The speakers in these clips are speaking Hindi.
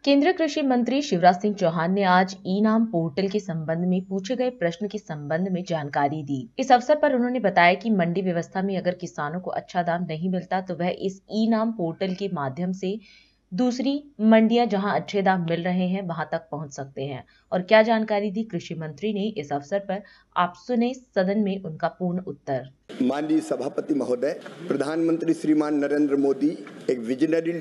केंद्रीय कृषि मंत्री शिवराज सिंह चौहान ने आज ई नाम पोर्टल के संबंध में पूछे गए प्रश्न के संबंध में जानकारी दी। इस अवसर पर उन्होंने बताया कि मंडी व्यवस्था में अगर किसानों को अच्छा दाम नहीं मिलता तो वह इस ई नाम पोर्टल के माध्यम से दूसरी मंडियां जहां अच्छे दाम मिल रहे हैं वहां तक पहुंच सकते हैं। और क्या जानकारी दी कृषि मंत्री ने इस अवसर पर, आप सुने सदन में उनका पूर्ण उत्तर। माननीय सभापति महोदय, प्रधानमंत्री श्रीमान नरेंद्र मोदी एक विजनरी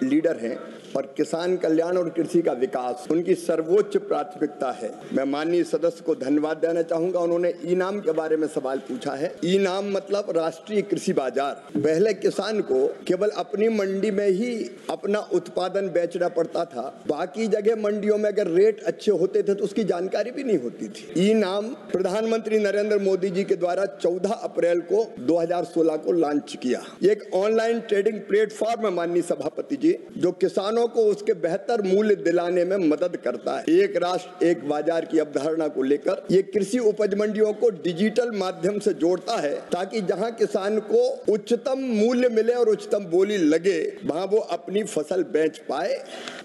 लीडर हैं और किसान कल्याण और कृषि का विकास उनकी सर्वोच्च प्राथमिकता है। मैं माननीय सदस्य को धन्यवाद देना चाहूंगा, उन्होंने ई नाम के बारे में सवाल पूछा है। ई नाम मतलब राष्ट्रीय कृषि बाजार। पहले किसान को केवल अपनी मंडी में ही अपना उत्पादन बेचना पड़ता था, बाकी जगह मंडियों में अगर रेट अच्छे होते थे तो उसकी जानकारी भी नहीं होती थी। ई नाम प्रधानमंत्री नरेंद्र मोदी जी के द्वारा 14 अप्रैल को 2016 को लॉन्च किया। ये एक ऑनलाइन ट्रेडिंग प्लेटफॉर्म है माननीय सभापति जी, जो किसानों को उसके बेहतर मूल्य दिलाने में मदद करता है। एक राष्ट्र एक बाजार की अवधारणा को लेकर ये कृषि उपज मंडियों को डिजिटल माध्यम से जोड़ता है, ताकि जहां किसान को उच्चतम मूल्य मिले और उच्चतम बोली लगे, वहां वो अपनी फसल बेच पाए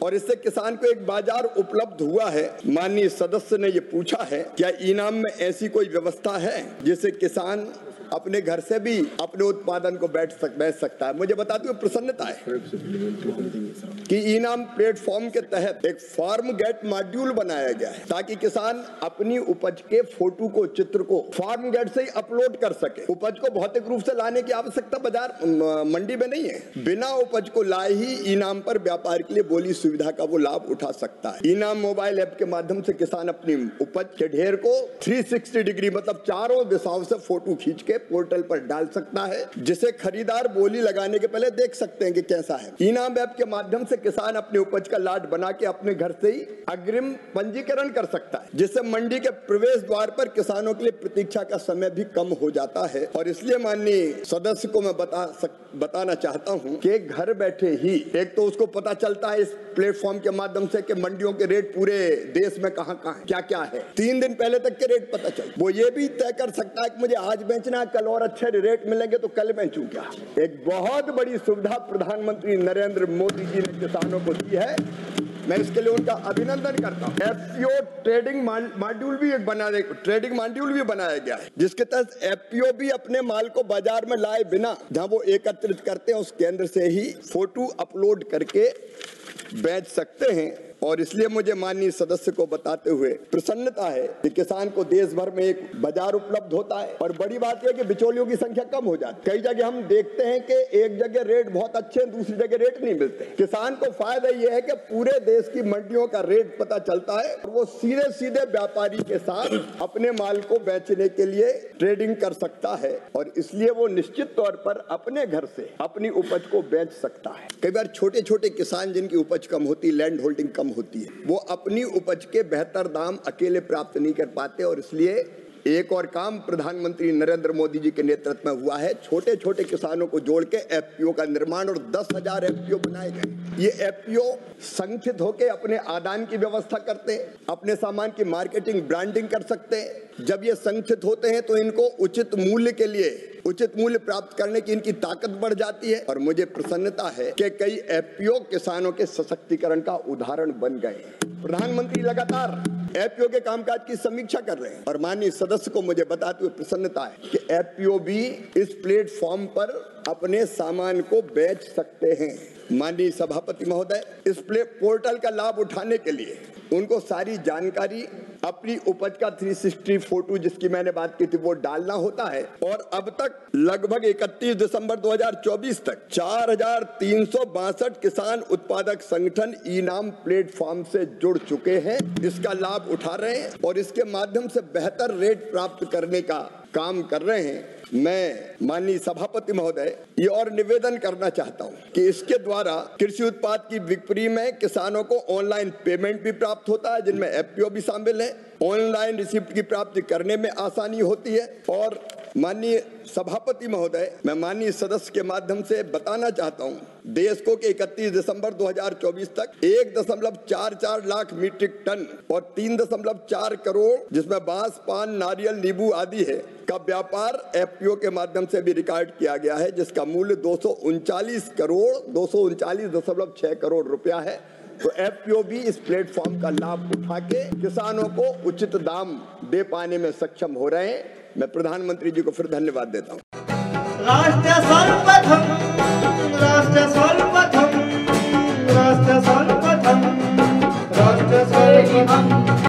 और इससे किसान को एक बाजार उपलब्ध हुआ है। माननीय सदस्य ने ये पूछा है, क्या ई नाम में ऐसी कोई व्यवस्था है जिससे किसान अपने घर से भी अपने उत्पादन को बेच सकता है। मुझे बताते हुए प्रसन्नता है कि ई नाम प्लेटफॉर्म के तहत एक फार्म गेट मॉड्यूल बनाया गया है, ताकि किसान अपनी उपज के फोटो को, चित्र को फार्म गेट से ही अपलोड कर सके। उपज को भौतिक रूप से लाने की आवश्यकता बाजार मंडी में नहीं है। बिना उपज को लाए ही ई नाम पर व्यापार के लिए बोली सुविधा का वो लाभ उठा सकता है। ई नाम मोबाइल ऐप के माध्यम से किसान अपनी उपज के ढेर को 360 डिग्री मतलब चारों दिशाओं से फोटो खींच के पोर्टल पर डाल सकता है, जिसे खरीदार बोली लगाने के पहले देख सकते हैं कि कैसा है। ई नाम ऐप के माध्यम से किसान अपने उपज का लाट बना के अपने घर से ही अग्रिम पंजीकरण कर सकता है, जिससे मंडी के प्रवेश द्वार पर किसानों के लिए प्रतीक्षा का समय भी कम हो जाता है। और इसलिए माननीय सदस्य को मैं बताना चाहता हूं कि घर बैठे ही एक तो उसको पता चलता है इस प्लेटफॉर्म के माध्यम से कि मंडियों के रेट पूरे देश में कहां क्या क्या है। 3 दिन पहले तक के रेट पता चल, वो ये भी तय कर सकता है कि मुझे आज बेचना, कल और अच्छे रेट मिलेंगे तो कल बेचूं क्या। एक बहुत बड़ी सुविधा प्रधानमंत्री नरेंद्र मोदी जी ने किसानों को दी है, मैं इसके लिए उनका अभिनंदन करता हूं। एफपीओ ट्रेडिंग मॉड्यूल भी बनाया गया है, जिसके तहत एफपीओ भी अपने माल को बाजार में लाए बिना, जहां वो एकत्रित करते हैं उस केंद्र से ही फोटो अपलोड करके बेच सकते हैं। और इसलिए मुझे माननीय सदस्य को बताते हुए प्रसन्नता है कि किसान को देश भर में एक बाजार उपलब्ध होता है। और बड़ी बात यह कि बिचौलियों की संख्या कम हो जाती है। कई जगह हम देखते हैं कि एक जगह रेट बहुत अच्छे हैं, दूसरी जगह रेट नहीं मिलते। किसान को फायदा यह है कि पूरे देश की मंडियों का रेट पता चलता है और वो सीधे सीधे व्यापारी के साथ अपने माल को बेचने के लिए ट्रेडिंग कर सकता है, और इसलिए वो निश्चित तौर पर अपने घर से अपनी उपज को बेच सकता है। कई बार छोटे छोटे किसान जिनकी उपज कम होती, लैंड होल्डिंग कम होती है, वो अपनी उपज के बेहतर दाम अकेले प्राप्त नहीं कर पाते, और इसलिए एक और काम प्रधानमंत्री नरेंद्र मोदी जी के नेतृत्व में हुआ है। छोटे छोटे किसानों को जोड़ के एफपीओ का निर्माण और 10,000 एफपीओ बनाए गए। ये एफपीओ संगठित होकर अपने आदान की व्यवस्था करते हैं, अपने सामान की मार्केटिंग ब्रांडिंग कर सकते हैं। जब ये संगठित होते हैं तो इनको उचित मूल्य प्राप्त करने की इनकी ताकत बढ़ जाती है। और मुझे प्रसन्नता है कि कई एफपीओ किसानों के सशक्तिकरण का उदाहरण बन गए। प्रधानमंत्री लगातार एफपीओ के कामकाज की समीक्षा कर रहे हैं, और माननीय सदस्य को मुझे बताते हुए प्रसन्नता है कि एफपीओ भी इस प्लेटफॉर्म पर अपने सामान को बेच सकते हैं। माननीय सभापति महोदय, इस पोर्टल का लाभ उठाने के लिए उनको सारी जानकारी अपनी उपज का 360 फोटो जिसकी मैंने बात की थी वो डालना होता है। और अब तक लगभग 31 दिसंबर 2024 तक 4,362 किसान उत्पादक संगठन ई नाम प्लेटफॉर्म से जुड़ चुके हैं, इसका लाभ उठा रहे हैं और इसके माध्यम से बेहतर रेट प्राप्त करने का काम कर रहे हैं। मैं माननीय सभापति महोदय ये और निवेदन करना चाहता हूं कि इसके द्वारा कृषि उत्पाद की बिक्री में किसानों को ऑनलाइन पेमेंट भी प्राप्त होता है, जिनमें एफपीओ भी शामिल है। ऑनलाइन रिसिप्ट की प्राप्ति करने में आसानी होती है। और माननीय सभापति महोदय, मैं माननीय सदस्य के माध्यम से बताना चाहता हूं, देश को कि 31 दिसंबर 2024 तक 1.44 लाख मीट्रिक टन और 3.4 करोड़, जिसमें बांस, पान, नारियल, नींबू आदि है, का व्यापार एफपीओ के माध्यम से भी रिकॉर्ड किया गया है, जिसका मूल्य 239 करोड़ 239.6 करोड़ रुपया है। तो एफपीओ भी इस प्लेटफॉर्म का लाभ उठा के किसानों को उचित दाम दे पाने में सक्षम हो रहे हैं। मैं प्रधानमंत्री जी को फिर धन्यवाद देता हूँ। राष्ट्र सर्वप्रथम